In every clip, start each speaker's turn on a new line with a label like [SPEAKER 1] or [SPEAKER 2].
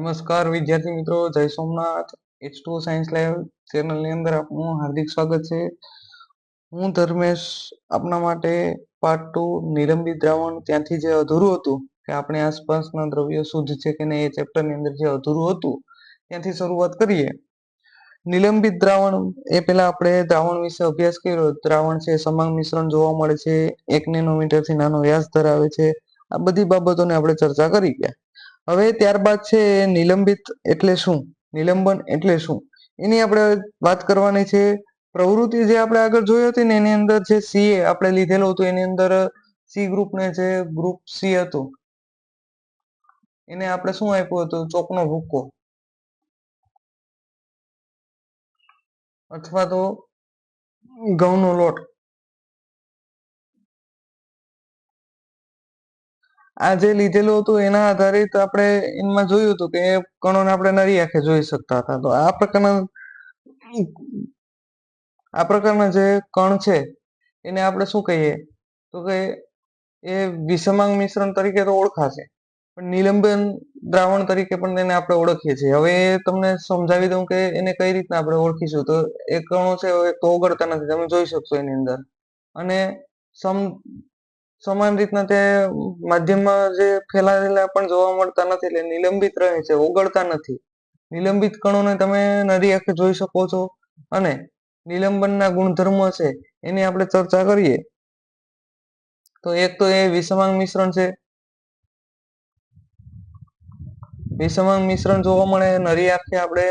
[SPEAKER 1] નમસ્કાર વિદ્યાર્થી મિત્રો, જય સોમનાથ. H2 સાયન્સ લાઈવ ચેનલની અંદર આપનું હાર્દિક સ્વાગત છે. હું ધર્મેશ આપના માટે પાર્ટ 2 નિલંબિત દ્રાવણ ત્યાંથી જે અધૂરું હતું કે આપણે આસપાસના દ્રવ્યો શુદ્ધ છે કે નહીં એ ચેપ્ટરની અંદર જે અધૂરું હતું ત્યાંથી શરૂઆત કરીએ. નિલંબિત દ્રાવણ એ પહેલા આપણે દ્રાવણ વિશે અભ્યાસ કર્યો. દ્રાવણ છે સમાંગ મિશ્રણ જોવા મળે છે, 1 નેનોમીટરથી નાનો વ્યાસ ધરાવે છે. આ બધી બાબતોને આપણે ચર્ચા કરી ગયા. હવે ત્યારબાદ છે નિલંબિત એટલે શું, નિલંબન એટલે શું એની આપણે વાત કરવાની છે. પ્રવૃત્તિ જે આપણે આગળ જોઈ હતી ને એની અંદર જે સી આપણે લીધેલું હતું એની અંદર સી ગ્રુપને જે ગ્રુપ સી હતું એને આપણે શું આપ્યું હતું, ચોકનો ભૂક્કો અથવા તો ઘઉંનો લોટ. આ જે લીધેલું હતું એના આધારિત આપણે એમાં જોયું હતું કે કણોને આપણે નરી આંખે જોઈ શકતા હતા. તો આ પ્રકારના જે કણ છે એને આપણે શું કહીએ તો કે એ વિષમાંગ મિશ્રણ તરીકે તો ઓળખાશે, પણ નિલંબન દ્રાવણ તરીકે પણ તેને આપણે ઓળખીએ છીએ. હવે તમને સમજાવી દઉં કે એને કઈ રીતના આપણે ઓળખીશું. તો એ કણો છે તો ઓગળતા નથી, તમે જોઈ શકશો એની અંદર, અને સમાન રીતના તે માધ્યમમાં જે ફેલાયેલા પણ જોવા મળતા નથી, એટલે નિલંબિત રહે છે, ઓગળતા નથી. નિલંબિત કણોને તમે નરી આંખે જોઈ શકો છો. અને નિલંબનના ગુણધર્મો છે એની આપણે ચર્ચા કરીએ તો એક તો એ વિષમાંગ મિશ્રણ છે. વિષમાંગ મિશ્રણ જોવા મળે, નરી આંખે આપણે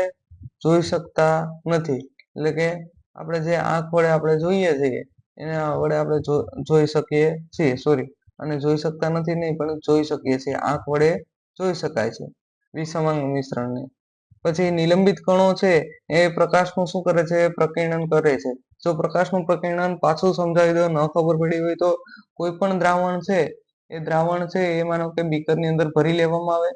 [SPEAKER 1] જોઈ શકતા નથી, એટલે કે આપણે જે આંખ વડે આપણે જોઈએ છીએ એના વડે આપણે જોઈ શકીએ છીએ, અને જોઈ શકતા નથી નહીં પણ જોઈ શકીએ છીએ, આંખ વડે જોઈ શકાય છે વિષમાંગ મિશ્રણને. પછી નિલંબિત કણો છે એ પ્રકાશનું શું કરે છે, પ્રકીર્ણન કરે છે. જો પ્રકાશનું પ્રકીર્ણન પાછું સમજાવી દો, ન ખબર પડી હોય તો કોઈ પણ દ્રાવણ છે એ માનો કે બીકરની અંદર ભરી લેવામાં આવે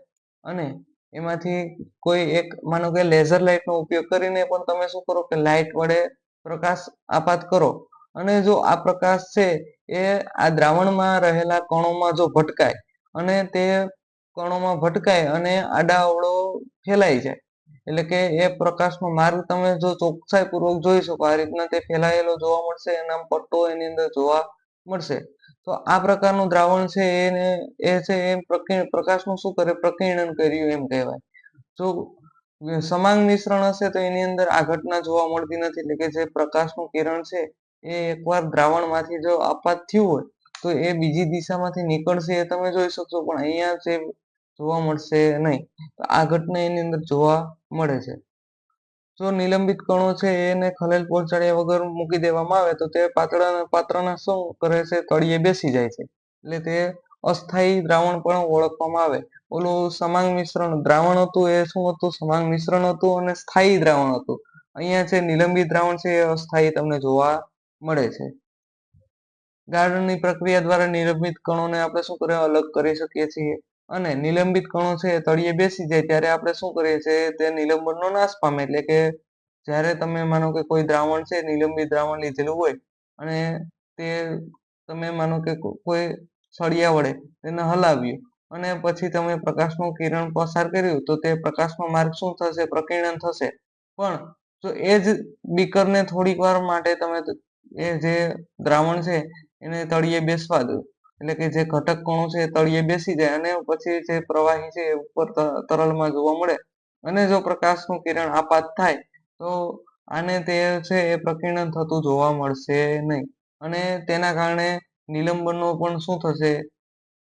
[SPEAKER 1] અને એમાંથી કોઈ એક માનો કે લેઝર લાઇટનો ઉપયોગ કરીને પણ તમે શું કરો કે લાઇટ વડે પ્રકાશ આપાત કરો, અને જો આ પ્રકાશ છે એ આ દ્રાવણમાં રહેલા કણોમાં જો ભટકાય અને તે કણોમાં ભટકાય અને આડા અવળો ફેલાઈ જાય, એટલે કે એ પ્રકાશનો માર્ગ તમે જો ચોકસાઈ પૂર્વક જોઈ શકો, આ રીતના તે ફેલાયેલો જોવા મળશે, એના પટ્ટો એની અંદર જોવા મળશે. તો આ પ્રકારનું દ્રાવણ છે પ્રકાશનું શું કરે, પ્રકીર્ણન કર્યું એમ કહેવાય. જો સમાંગ મિશ્રણ હશે તો એની અંદર આ ઘટના જોવા મળતી નથી, એટલે કે જે પ્રકાશનું કિરણ છે એ એકવાર દ્રાવણમાંથી જો આપાત થયું હોય તો એ બીજી દિશામાંથી નીકળશે એ તમે જોઈ શકશો, પણ અહીંયા જે જોવા મળશે નહીં. તો આ ઘટના એની અંદર જોવા મળે છે. જો નિલંબિત કણો છે એને ખલેલ પહોંચાડ્યા વગર મૂકી દેવામાં આવે તો તે પાત્રના શું કરે છે, તળિયે બેસી જાય છે, એટલે તે અસ્થાયી દ્રાવણ પણ ઓળખવામાં આવે. ઓલું સમાંગ મિશ્રણ દ્રાવણ હતું એ શું હતું, સમાંગ મિશ્રણ હતું અને સ્થાયી દ્રાવણ હતું. અહીંયા છે નિલંબિત દ્રાવણ છે એ અસ્થાયી તમને જોવા મળે છે. ગાળણની પ્રક્રિયા દ્વારા નિલંબિત કણોને આપણે શું કરે, અલગ કરી શકીએ છીએ. અને નિલંબિત કણો છે તળિયે બેસી જાય ત્યારે આપણે શું કરીએ છીએ, તે નિલંબનનો નાશ પામે. એટલે કે જ્યારે તમે માનો કે કોઈ દ્રાવણ છે, નિલંબિત દ્રાવણ લીધેલું હોય અને તે તમે માનો કે કોઈ સળિયા વડે તેને હલાવ્યું અને પછી તમે પ્રકાશનું કિરણ પસાર કર્યું તો તે પ્રકાશનો માર્ગ શું થશે, પ્રકીર્ણન થશે. પણ જો એ જ બીકરને થોડીક વાર માટે તમે એ જે દ્રાવણ છે એને તળિયે બેસવા દો, એટલે કે જે ઘટક કણો છે એ તળિયે બેસી જાય અને પછી જે પ્રવાહી છે એ ઉપર તરલમાં જોવા મળે, અને જો પ્રકાશનું કિરણ આપાત થાય તો આને તે છે એ પ્રકીર્ણન થતું જોવા મળશે નહીં, અને તેના કારણે નિલંબનનો પણ શું થશે,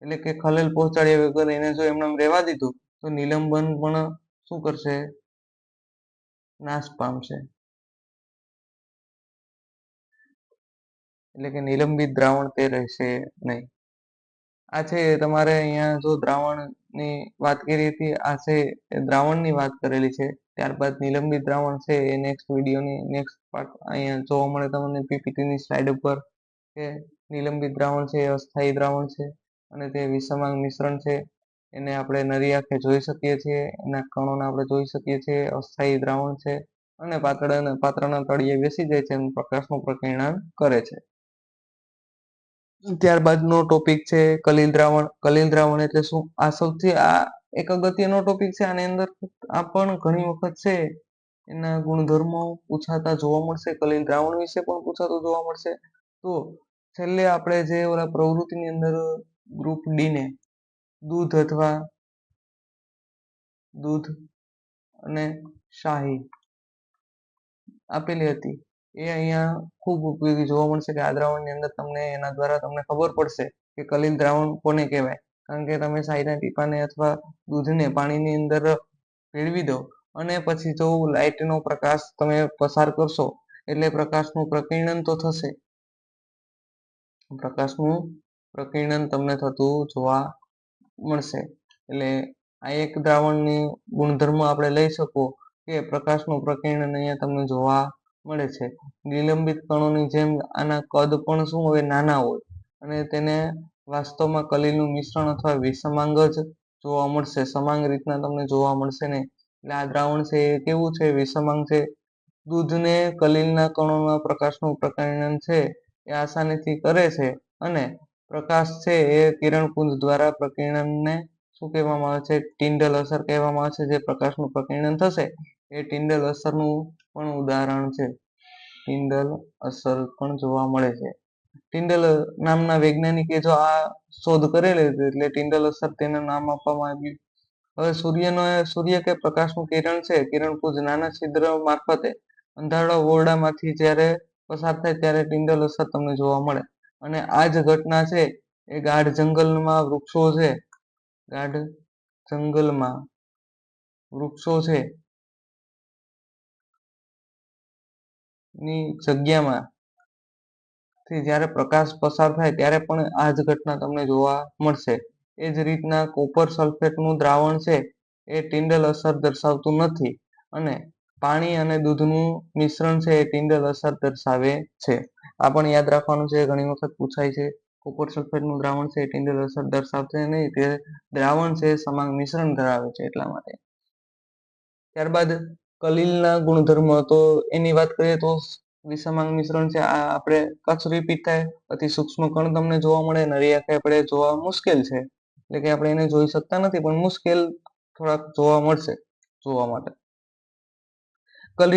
[SPEAKER 1] એટલે કે ખલેલ પહોંચાડ્યા વગર એને જો એમને રહેવા દીધું તો નિલંબન પણ શું કરશે, નાશ પામશે. એટલે કે નિલંબિત દ્રાવણ તે રહેશે નહીં. આ છે તમારે અહીંયા જો દ્રાવણની વાત કરી હતી, આ છે દ્રાવણની વાત કરેલી છે. ત્યારબાદ નિલંબિત દ્રાવણ છે એ નેક્સ્ટ વિડીયોની નેક્સ્ટ પાર્ટ અહીંયા જોવા મળે તમને પીપીટીની સ્લાઇડ ઉપર, કે નિલંબિત દ્રાવણ છે એ અસ્થાયી દ્રાવણ છે અને તે વિષમાંગ મિશ્રણ છે. એને આપણે નરી આંખે જોઈ શકીએ છીએ, એના કણોને આપણે જોઈ શકીએ છીએ, અસ્થાયી દ્રાવણ છે અને પાત્રના તળિયે બેસી જાય છે અને પ્રકાશનું પ્રકીર્ણન કરે છે. ત્યારબાદનો ટોપિક છે કલિલ દ્રાવણ. કલિલ દ્રાવણ એટલે શું? આ એક અગત્યનો ટોપિક છે. આની અંદર આ પણ ઘણી વખત છે એના ગુણધર્મો પૂછાતા જોવા મળશે. કલિલ દ્રાવણ વિશે પણ પૂછાતું જોવા મળશે. તો છેલ્લે આપણે જે ઓલા પ્રવૃત્તિની અંદર ગ્રુપ ડી ને દૂધ અને શાહી આપેલી હતી, એ અહીંયા ખૂબ ઉપયોગી જોવા મળશે કે આ દ્રાવણની અંદર તમને એના દ્વારા તમને ખબર પડશે કે કલિલ દ્રાવણ કોને કહેવાય. કારણ કે તમે શાહીના ટીપાને અથવા દૂધને પાણીની અંદર ભેળવી દો અને પછી જો લાઇટનો પ્રકાશ તમે પસાર કરશો એટલે પ્રકાશનું પ્રકીર્ણન તો થશે. પ્રકાશનું પ્રકીર્ણન તમને થતું જોવા મળશે. એટલે આ એક દ્રાવણની ગુણધર્મ આપણે લઈ શકો કે પ્રકાશનું પ્રકીર્ણન અહીંયા તમને જોવા મળે છે. નિલંબિત કણોની જેમ આના કદ પણ શું હોય, નાના હોય અને તેને વાસ્તવમાં કલિલનું મિશ્રણ અથવા વિષમાંગ જ જોવા મળશે. સમાંગ રીતના તમને જોવા મળશે નહીં. એટલે આ દ્રાવણ છે એ કેવું છે, વિષમાંગ છે. દૂધને કલિલના કણોના પ્રકાશનું પ્રકીર્ણન છે એ આસાનીથી કરે છે અને પ્રકાશ છે એ કિરણપુંજ દ્વારા પ્રકીર્ણનને શું કહેવામાં આવે છે, ટિન્ડલ અસર કહેવામાં આવે છે. જે પ્રકાશનું પ્રકીર્ણન થશે એ ટિન્ડલ અસરનું પણ ઉદાહરણ છે. ટિન્ડલ અસર પણ જોવા મળે છે. ટિન્ડલ નામના વૈજ્ઞાનિકે જો આ શોધ કરેલી હતી એટલે ટિન્ડલ અસર તેનું નામ આપવામાં આવ્યું. હવે સૂર્ય કે પ્રકાશનું કિરણ છે, કિરણપુંજ નાના છિદ્ર મારફતે અંધારા ઓરડામાંથી જ્યારે પસાર થાય ત્યારે ટિન્ડલ અસર તમને જોવા મળે. અને આ જ ઘટના છે એ ગાઢ જંગલમાં વૃક્ષો છે, ગાઢ જંગલમાં વૃક્ષો છે ની જગ્યામાં થી જ્યારે પ્રકાશ પસાર થાય ત્યારે પણ આ જ ઘટના તમને જોવા મળશે. એ જ રીતના કોપર સલ્ફેટનું દ્રાવણ છે એ ટિન્ડલ અસર દર્શાવતું નથી અને પાણી અને દૂધનું મિશ્રણ છે એ ટિન્ડલ અસર દર્શાવે છે. આ પણ યાદ રાખવાનું છે, ઘણી વખત પૂછાય છે. કોપર સલ્ફેટનું દ્રાવણ છે એ ટિન્ડલ અસર દર્શાવશે નહીં, તે દ્રાવણ છે સમાંગ મિશ્રણ ધરાવે છે એટલા માટે. ત્યારબાદ કલિલના ગુણધર્મ, તો એની વાત કરીએ તો વિષમાંગ મિશ્રણ છે. આ આપણે પાછું રિપીટ થાય. અતિ સૂક્ષ્મ કણ તમને જોવા મળે, નરી આંખે આપણે જોવા મુશ્કેલ છે. એટલે કે આપણે એને જોઈ શકતા નથી, પણ મુશ્કેલ થોડાક જોવા મળશે જોવા માટે. કલિલ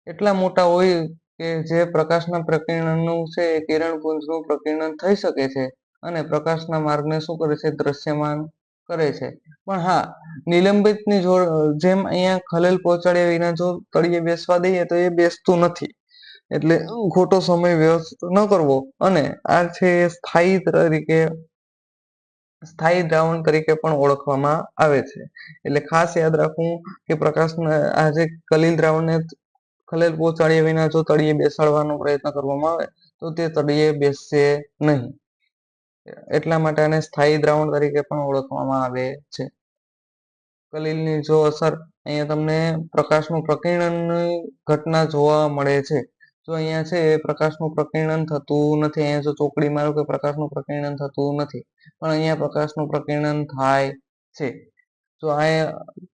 [SPEAKER 1] એટલા મોટા હોય કે જે પ્રકાશના પ્રકીર્ણનનું છે એ કિરણપુંજનું પ્રકીર્ણન થઈ શકે છે અને પ્રકાશના માર્ગને શું કરે છે, દ્રશ્યમાન કરે છે. પણ હા, નિલંબિતની જેમ અહીંયા ખલેલ પહોંચાડ્યા વિના જો તળિયે બેસવા દઈએ તો એ બેસતું નથી. એટલે ખોટો સમય વ્યર્થ ન કરવો અને આ છે સ્થાયી દ્રાવણ તરીકે પણ ઓળખવામાં આવે છે. એટલે ખાસ યાદ રાખવું કે પ્રકાશના આ જે કલિલ દ્રાવણને ખલેલ પહોંચાડ્યા વિના જો તળિયે બેસાડવાનો પ્રયત્ન કરવામાં આવે તો તે તળિયે બેસશે નહીં. એટલા માટે આને સ્થાયી દ્રાવણ તરીકે પણ ઓળખવામાં આવે છે. કલિલની જો અસર, અહીંયા તમને પ્રકાશનું પ્રકીર્ણનની ઘટના જોવા મળે છે. જો અહીંયા છે પ્રકાશનું પ્રકીર્ણન થતું નથી, અહીંયા જો ચોકડી મારો કે પ્રકાશનું પ્રકીર્ણન થતું નથી, પણ અહીંયા પ્રકાશનું પ્રકીર્ણન થાય છે. તો આ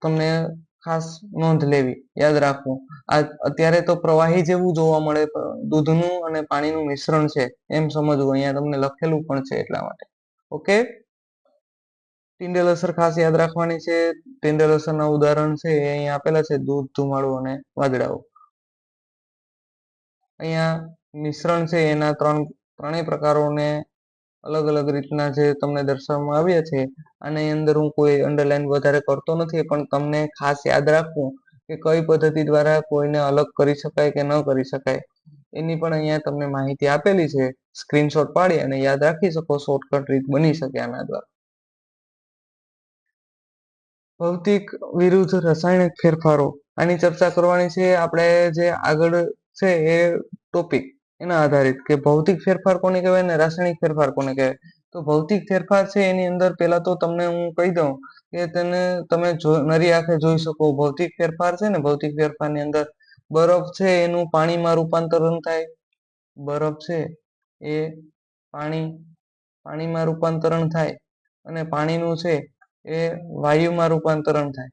[SPEAKER 1] તમને ખાસ નોંધ લેવી, યાદ રાખવું. આ અત્યારે તો પ્રવાહી જેવું જોવા મળે, દૂધનું અને પાણીનું મિશ્રણ છે એમ સમજવું. અહીંયા તમને લખેલું પણ છે એટલા માટે. ઓકે, ટિન્ડલ અસર ખાસ યાદ રાખવાની છે. ટિન્ડલ અસરના ઉદાહરણ છે એ અહીંયા આપેલા છે, દૂધ, ધુમાડો અને વાદળાઓ. અહીંયા મિશ્રણ છે એના ત્રણેય પ્રકારોને અલગ અલગ રીતના જે તમને દર્શાવવામાં આવ્યા છે. આની અંદર હું કોઈ અંડરલાઈન વધારે કરતો નથી, પણ તમને ખાસ યાદ રાખવું કે કઈ પદ્ધતિ દ્વારા કોઈને અલગ કરી શકાય કે ન કરી શકાય એની પણ અહીંયા તમને માહિતી આપેલી છે. સ્ક્રીનશોટ પાડી અને યાદ રાખી શકો, શોર્ટકટ રીત બની શકે આના દ્વારા. ભૌતિક વિરુદ્ધ રાસાયણિક ફેરફારો, આની ચર્ચા કરવાની છે આપણે. જે આગળ છે એ ટોપિક એના આધારિત કે ભૌતિક ફેરફાર કોને કહેવાય ને રાસાયણિક ફેરફાર કોને કહેવાય. તો ભૌતિક ફેરફાર છે એની અંદર પહેલા તો તમને હું કહી દઉં કે તેને તમે નરી આંખે જોઈ શકો. ભૌતિક ફેરફાર છે ને, ભૌતિક ફેરફારની અંદર બરફ છે એનું પાણીમાં રૂપાંતરણ થાય. બરફ છે એ પાણીમાં રૂપાંતરણ થાય અને પાણીનું છે એ વાયુમાં રૂપાંતરણ થાય.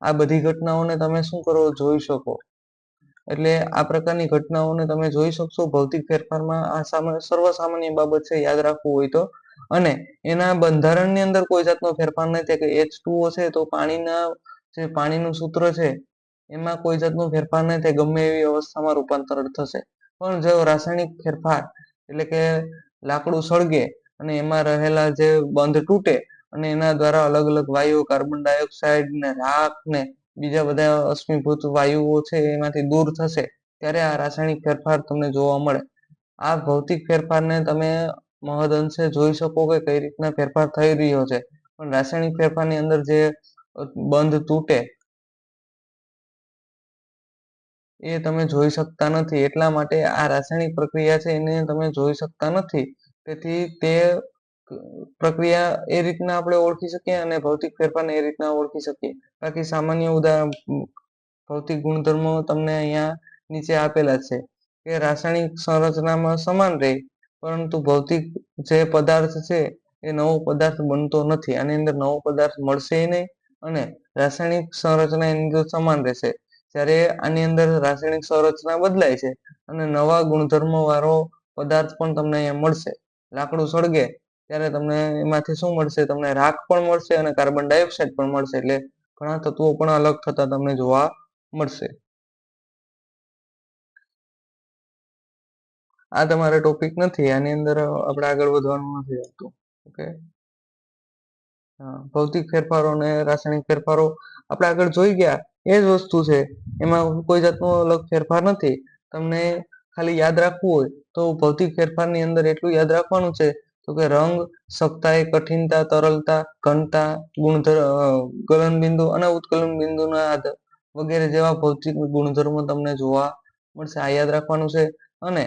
[SPEAKER 1] આ બધી ઘટનાઓને તમે શું કરો, જોઈ શકો. એટલે આ પ્રકારની ઘટનાઓને તમે જોઈ શકશો ભૌતિક ફેરફારમાં. આ સર્વસામાન્ય બાબત છે, યાદ રાખવું હોય તો. અને એના બંધારણની અંદર કોઈ જાતનો ફેરફાર નથી થાય કે H2O છે તો પાણીના જે પાણીનું સૂત્ર છે એમાં કોઈ જાતનો ફેરફાર નહીં થાય, ગમે એવી અવસ્થામાં રૂપાંતર થશે. પણ જો રાસાયણિક ફેરફાર એટલે કે લાકડું સળગે અને એમાં રહેલા જે બંધ તૂટે અને એના દ્વારા અલગ અલગ વાયુઓ કાર્બન ડાયોક્સાઇડ ને રાખ ને બીજા બધા અશ્મિભૂત વાયુઓ છે એમાંથી દૂર થશે ત્યારે આ રાસાયણિક ફેરફાર તમને જોવા મળે. આ ભૌતિક ફેરફારને તમે મહદ અંશે જોઈ શકો કે કઈ રીતના ફેરફાર થઈ રહ્યો છે. પણ રાસાયણિક ફેરફારની અંદર જે બંધ તૂટે એ તમે જોઈ શકતા નથી. એટલા માટે આ રાસાયણિક પ્રક્રિયા છે એને તમે જોઈ શકતા નથી. તેથી તે પ્રક્રિયા એ રીતના આપણે ઓળખી શકીએ અને ભૌતિક ફેરફારને એ રીતના ઓળખી શકીએ. બાકી સામાન્ય ઉદાહરણ ભૌતિક ગુણધર્મો તમને અહીંયા નીચે આપેલા છે કે રાસાયણિક સંરચનામાં સમાન રહે પરંતુ ભૌતિક જે પદાર્થ છે એ નવો પદાર્થ બનતો નથી. આની અંદર નવો પદાર્થ મળશે નહીં અને રાસાયણિક સંરચના એની અંદર સમાન રહેશે. જ્યારે આની અંદર રાસાયણિક સંરચના બદલાય છે અને નવા ગુણધર્મો વાળો પદાર્થ પણ તમને અહીંયા મળશે. લાકડું સળગે ત્યારે તમને એમાંથી શું મળશે? તમને રાખ પણ મળશે અને કાર્બન ડાયોક્સાઇડ પણ મળશે. એટલે ઘણા તત્વો પણ અલગ થતા તમને જોવા મળશે. આ તમારે ટોપિક નથી, આની અંદર આપણે આગળ વધવાનું નથી આવતું. ઓકે, ભૌતિક ફેરફારો અને રાસાયણિક ફેરફારો આપણે આગળ જોઈ ગયા એ જ વસ્તુ છે. એમાં કોઈ જાતનો અલગ ફેરફાર નથી. તમને ખાલી યાદ રાખવું હોય તો ભૌતિક ફેરફારની અંદર એટલું યાદ રાખવાનું છે તો કે રંગ, સખ્તાઈ, કઠિનતા, તરલતા, ઘનતા, ગલન બિંદુ અને ઉત્કલન બિંદુના વગેરે જેવા ભૌતિક ગુણધર્મો તમને જોવા મળશે. આ યાદ રાખવાનું છે. અને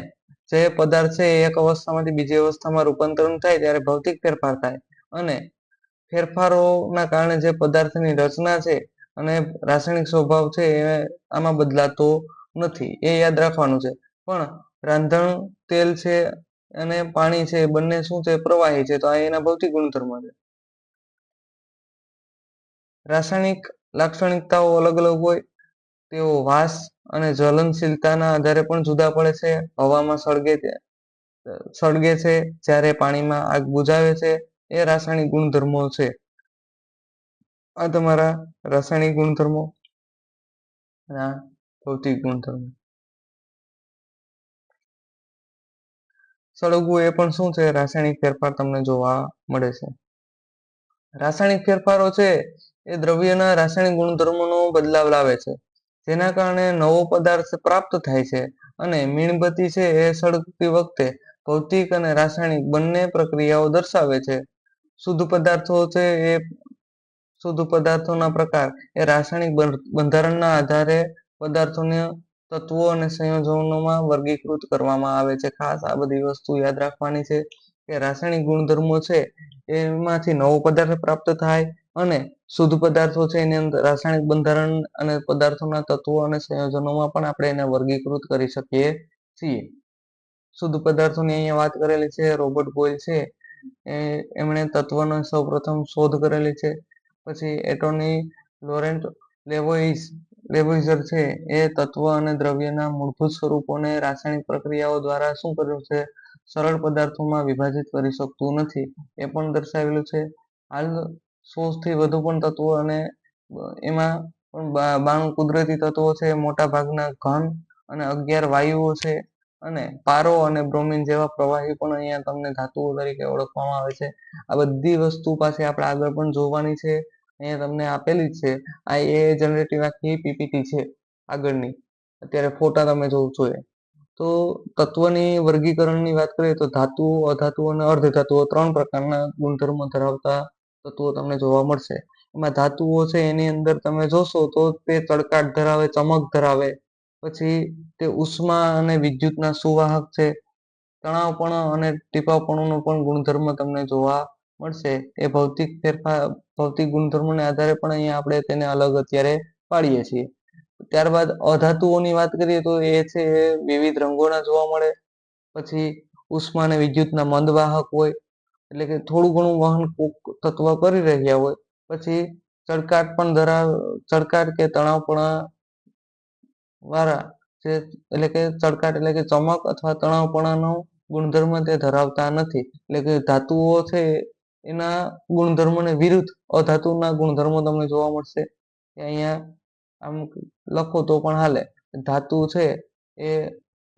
[SPEAKER 1] જે પદાર્થ છે એક અવસ્થામાંથી બીજી અવસ્થામાં રૂપાંતરણ થાય ત્યારે ભૌતિક ફેરફાર થાય અને ફેરફારોના કારણે જે પદાર્થની રચના છે અને રાસાયણિક સ્વભાવ છે એ આમાં બદલાતો નથી. એ યાદ રાખવાનું છે. પણ રાંધણ તેલ છે અને પાણી છે બંને શું છે? પ્રવાહી છે. તો આ એના ભૌતિક ગુણધર્મો છે. રાસાયણિક લાક્ષણિકતાઓ અલગ અલગ હોય. તેઓ વાસ અને જ્વલનશીલતાના આધારે પણ જુદા પડે છે. હવામાં સળગે છે જ્યારે પાણીમાં આગ બુઝાવે છે. એ રાસાયણિક ગુણધર્મો છે. આ તમારા રાસાયણિક ગુણધર્મો અને ભૌતિક ગુણધર્મો. સળગવું એ પણ શું છે? રાસાયણિક ફેરફાર તમને જોવા મળે છે. રાસાયણિક ફેરફારો છે એ દ્રવ્યના રાસાયણિક ગુણધર્મોનો બદલાવ લાવે છે. જેના કારણે નવો પદાર્થ પ્રાપ્ત થાય છે અને મીણબત્તી છે એ સળગતી વખતે ભૌતિક અને રાસાયણિક બંને પ્રક્રિયાઓ દર્શાવે છે. શુદ્ધ પદાર્થો છે એ શુદ્ધ પદાર્થોના પ્રકાર એ રાસાયણિક બંધારણના આધારે પદાર્થોને તત્વો અને સંયોજનોમાં વર્ગીકૃત કરવામાં આવે છે. ખાસ આ બધી વસ્તુ યાદ રાખવાની છે કે રાસાયણિક ગુણધર્મો છે એમાંથી નવો પદાર્થ પ્રાપ્ત થાય અને શુદ્ધ પદાર્થો છે એની અંદર રાસાયણિક બંધારણ અને પદાર્થોના તત્વો અને સંયોજનોમાં પણ આપણે એને વર્ગીકૃત કરી શકીએ છીએ. શુદ્ધ પદાર્થોની અહીંયા વાત કરેલી છે. રોબર્ટ બોyle છે એમણે તત્વનો સૌપ્રથમ શોધ કરેલી છે. પછી એટોની લોરેન્ટ લેવોઇઝર છે એ તત્વ અને દ્રવ્યના મૂળભૂત સ્વરૂપોને રાસાયણિક પ્રક્રિયાઓ દ્વારા શું કર્યું છે? સરળ પદાર્થોમાં વિભાજિત કરી શકતું નથી એ પણ દર્શાવેલું છે. હાલ 100 થી વધુ પણ તત્વો અને એમાં પણ 92 કુદરતી તત્વો છે. મોટા ભાગના ઘન અને 11 વાયુઓ છે અને પારો અને બ્રોમિન જેવા પ્રવાહી પણ અહીંયા તમને ધાતુઓ તરીકે ઓળખવામાં આવે છે. આ બધી વસ્તુ પાસે આપણે આગળ પણ જોવાની છે. અહીંયા તમને આપેલી જ છે. આ એ જનરેટિવ આખી પીપીટી છે આગળની. અત્યારે ફોટા તમે જોવ છો એ. તો તત્વની વર્ગીકરણની વાત કરીએ તો ધાતુઓ, અધાતુઓ અને અર્ધધાતુઓ 3 પ્રકારના ગુણધર્મો ધરાવતા તત્વો તમને જોવા મળશે. એમાં ધાતુઓ છે એની અંદર તમે જોશો તો તે ચળકાટ ધરાવે, ચમક ધરાવે. પછી તે ઉષ્મા અને વિદ્યુતના સુવાહક છે. તણાવપણું અને ટીપાવપણુંનો પણ ગુણધર્મ તમને જોવા મળશે. એ ભૌતિક ગુણધર્મોને આધારે પણ અહીંયા આપણે તેને અલગ અત્યારે પાડીએ છીએ. ત્યારબાદ અધાતુઓની વાત કરીએ તો એ છે વિવિધ રંગોના જોવા મળે. પછી ઉષ્મા અને વિદ્યુતના મંદવાહક હોય એટલે કે થોડું ઘણું વહન તત્વ કરી રહ્યા હોય. પછી ચળકાટ કે તણાવપણા વાળા એટલે કે ચળકાટ એટલે કે ચમક અથવા તણાવપણાનો ગુણધર્મ તે ધરાવતા નથી. એટલે કે ધાતુઓ છે એના ગુણધર્મને વિરુદ્ધ અધાતુના ગુણધર્મો તમને જોવા મળશે. અહીંયા આમ લખો તો પણ હાલે. ધાતુ છે એ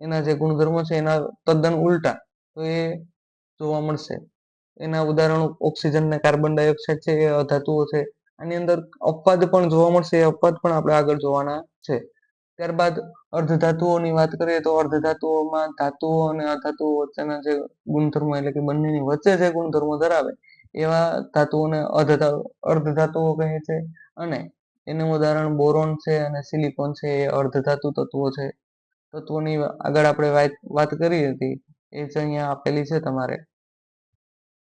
[SPEAKER 1] એના જે ગુણધર્મો છે એના તદ્દન ઉલટા તો એ જોવા મળશે. એના ઉદાહરણો ઓક્સિજન ને કાર્બન ડાયોક્સાઇડ છે એ અધાતુઓ છે. આની અંદર અપવાદ પણ જોવા મળશે. એ અપવાદ પણ આપણે આગળ જોવાના છે. ત્યારબાદ અર્ધધાતુઓની વાત કરીએ તો અર્ધધાતુઓમાં ધાતુઓ અને અધાતુઓ વચ્ચેના જે ગુણધર્મો એટલે કે બંનેની વચ્ચે જે ગુણધર્મો ધરાવે એવા ધાતુઓને અર્ધધાતુઓ કહે છે. અને એનું ઉદાહરણ બોરોન છે અને સિલિકોન છે એ અર્ધધાતુ તત્વો છે. તત્વોની આગળ આપણે વાત કરી હતી એ જ અહીંયા આપેલી છે તમારે.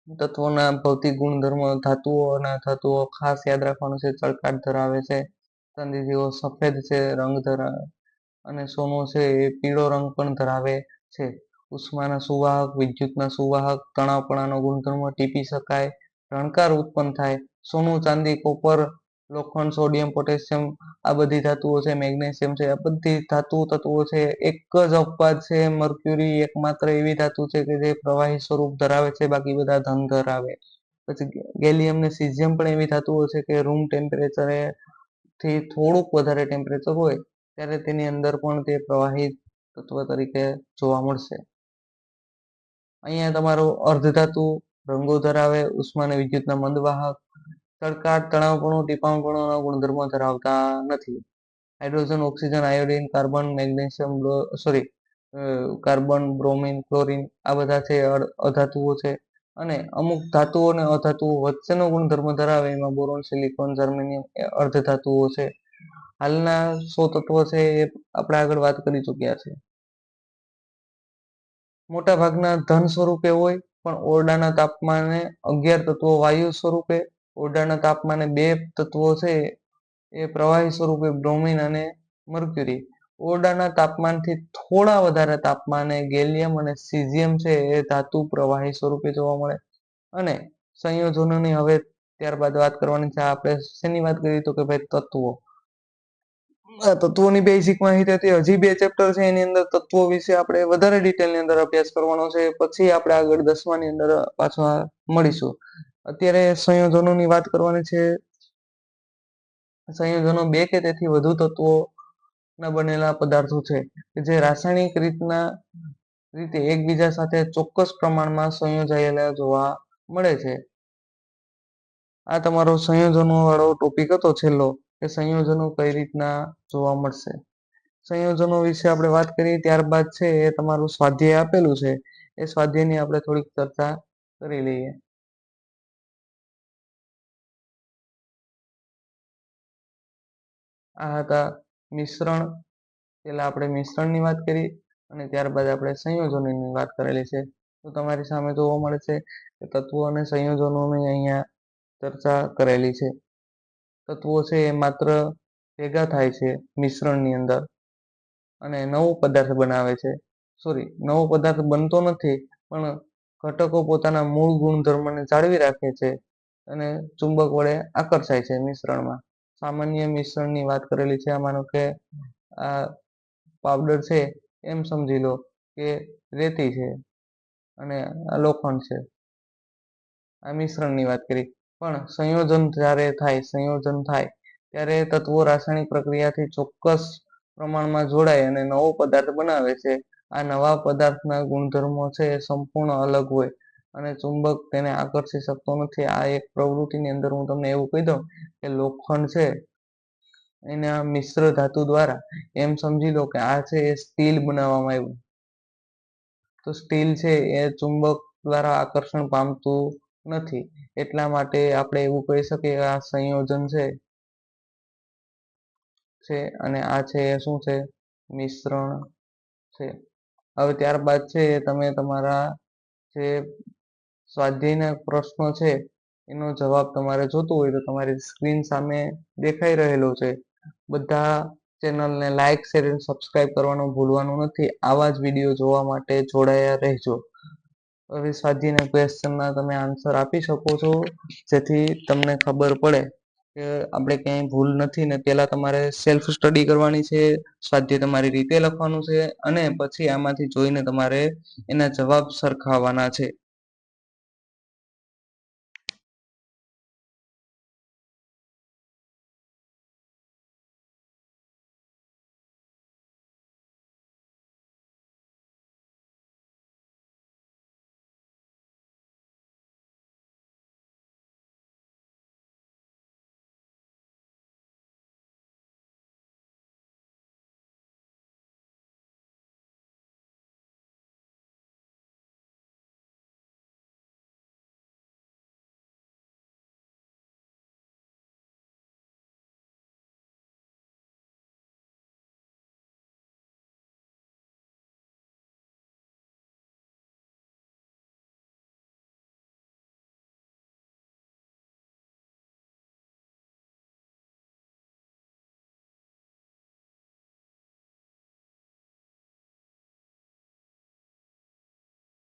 [SPEAKER 1] તત્વોના ભૌતિક ગુણધર્મો ધાતુઓ અને અધાતુઓ ખાસ યાદ રાખવાનું છે. ચળકાટ ધરાવે છે. ચાંદી જેવો સફેદ છે રંગ ધરાવે અને સોનું છે એ પીળો રંગ પણ ધરાવે છે. ઉષ્માના સુવાહક, વિદ્યુતના સુવાહક, તણાવપણાનો ગુણધર્મ ટીપી શકાય, રણકાર ઉત્પન્ન થાય. સોનું, ચાંદી, કોપર, લોખંડ, સોડિયમ, પોટેશિયમ આ બધી ધાતુઓ છે. મેગ્નેશિયમ છે. આ બધી ધાતુ તત્વો છે. એક જ અપવાદ છે મર્ક્યુરી એકમાત્ર એવી ધાતુ છે કે જે પ્રવાહી સ્વરૂપ ધરાવે છે. બાકી બધા ધન ધરાવે. પછી ગેલિયમ ને સીઝિયમ પણ એવી ધાતુઓ છે કે રૂમ ટેમ્પરેચરે થી થોડુંક વધારે ટેમ્પરેચર હોય ત્યારે તેની અંદર પણ તે પ્રવાહી તત્વ તરીકે જોવા મળશે. અહીંયા તમારું અર્ધધાતુ રંગો ધરાવે, ઉષ્મા અને વિદ્યુતના મંદવાહક, ચળકાટ, તણાવપણું, ટીપાણપણુંના ગુણધર્મો ધરાવતા નથી. Hydrogen, oxygen, iodine, carbon, magnesium, carbon, bromine, chlorine આ બધા છે અધાતુઓ છે. અને અમુક ધાતુઓ અને અધાતુઓ વચ્ચેનો ગુણધર્મ ધરાવે એમાં બોરોન, સિલિકોન, જર્મેનિયમ એ અર્ધધાતુઓ છે. હાલના 100 તત્વો છે એ આપણે આગળ વાત કરી ચૂક્યા છે. મોટા ભાગના ધન સ્વરૂપે હોય પણ ઓરડાના તાપમાને 11 તત્વો વાયુ સ્વરૂપે, ઓરડાના તાપમાને 2 તત્વો છે એ પ્રવાહી સ્વરૂપે બ્રોમિન અને મર્ક્યુરી. ઓરડાના તાપમાનથી થોડા વધારે તાપમાને ગેલિયમ અને સીઝિયમ છે એ ધાતુ પ્રવાહી સ્વરૂપે જોવા મળે. અને સંયોજનોની હવે ત્યારબાદ વાત કરવાની છે. આપણે શેની વાત કરી તો કે ભાઈ તત્વો. તત્વોની બેઝિક માહિતી હતી. હજી 2 ચેપ્ટર છે એની અંદર તત્વો વિશે આપણે વધારે ડિટેલની અંદર અભ્યાસ કરવાનો છે. પછી આપણે આગળ 10માની અંદર પાછા મળીશું. અત્યારે સંયોજનોની વાત કરવાની છે. સંયોજનો 2 કે તેથી વધુ તત્વોના બનેલા પદાર્થો છે કે જે રાસાયણિક રીતે એકબીજા સાથે ચોક્કસ પ્રમાણમાં સંયોજાયેલા જોવા મળે છે. આ તમારો સંયોજનો વાળો ટોપિક હતો છેલ્લો કે સંયોજનો કઈ રીતના જોવા મળશે. સંયોજનો વિશે આપણે વાત કરી ત્યારબાદ છે એ તમારું સ્વાધ્યાય આપેલું છે એ સ્વાધ્યાયની આપણે થોડીક ચર્ચા કરી લઈએ. આ હતા મિશ્રણ. પેલા આપણે મિશ્રણની વાત કરી અને ત્યારબાદ આપણે સંયોજનોની વાત કરેલી છે. તો તમારી સામે જોવા મળે છે કે તત્વો અને સંયોજનોની અહીંયા ચર્ચા કરેલી છે. તત્વો છે એ માત્ર ભેગા થાય છે મિશ્રણની અંદર અને નવો પદાર્થ બનાવે છે. નવો પદાર્થ બનતો નથી પણ ઘટકો પોતાના મૂળ ગુણધર્મને જાળવી રાખે છે અને ચુંબક વડે આકર્ષાય છે મિશ્રણમાં. સામાન્ય મિશ્રણની વાત કરેલી છે. માનો કે આ પાવડર છે એમ સમજી લો કે રેતી છે અને આ લોખંડ છે. આ મિશ્રણની વાત કરી. પણ સંયોજન જ્યારે થાય ત્યારે તત્વો રાસાયણિક પ્રક્રિયાથી ચોક્કસ પ્રમાણમાં જોડાય અને નવો પદાર્થ બનાવે છે. આ નવા પદાર્થના ગુણધર્મો છે એ સંપૂર્ણ અલગ હોય અને ચુંબક તેને આકર્ષી શકતો નથી. આ એક પ્રવૃત્તિની અંદર હું તમને એવું કહી દઉં કે લોખંડ છે એના મિશ્ર ધાતુ દ્વારા એમ સમજી લો કે આ છે એ સ્ટીલ બનાવવામાં આવ્યું. તો સ્ટીલ છે એ ચુંબક દ્વારા આકર્ષણ પામતું નથી. એટલા માટે આપણે એવું કહી શકીએ કે આ સંયોજન છે અને આ છે એ શું છે મિશ્રણ છે. હવે ત્યારબાદ છે તમે તમારા જે સ્વાધ્યાયના પ્રશ્નો છે એનો જવાબ તમારે જોતો હોય તો તમારી સ્ક્રીન સામે દેખાઈ રહેલો છે. બધા ચેનલને લાઈક, શેર અને સબસ્ક્રાઇબ કરવાનું ભૂલવાનું નથી. આવા જ વિડીયો જોવા માટે જોડાયા રહેજો. હવે સ્વાધ્યાયના ક્વેશ્ચનના તમે આન્સર આપી શકો છો જેથી તમને ખબર પડે કે આપણે ક્યાંય ભૂલ નથી ને પહેલા તમારે સેલ્ફ સ્ટડી કરવાની છે, સ્વાધ્યાય તમારી રીતે લખવાનું છે અને પછી આમાંથી જોઈને તમારે એના જવાબ સરખાવવાના છે.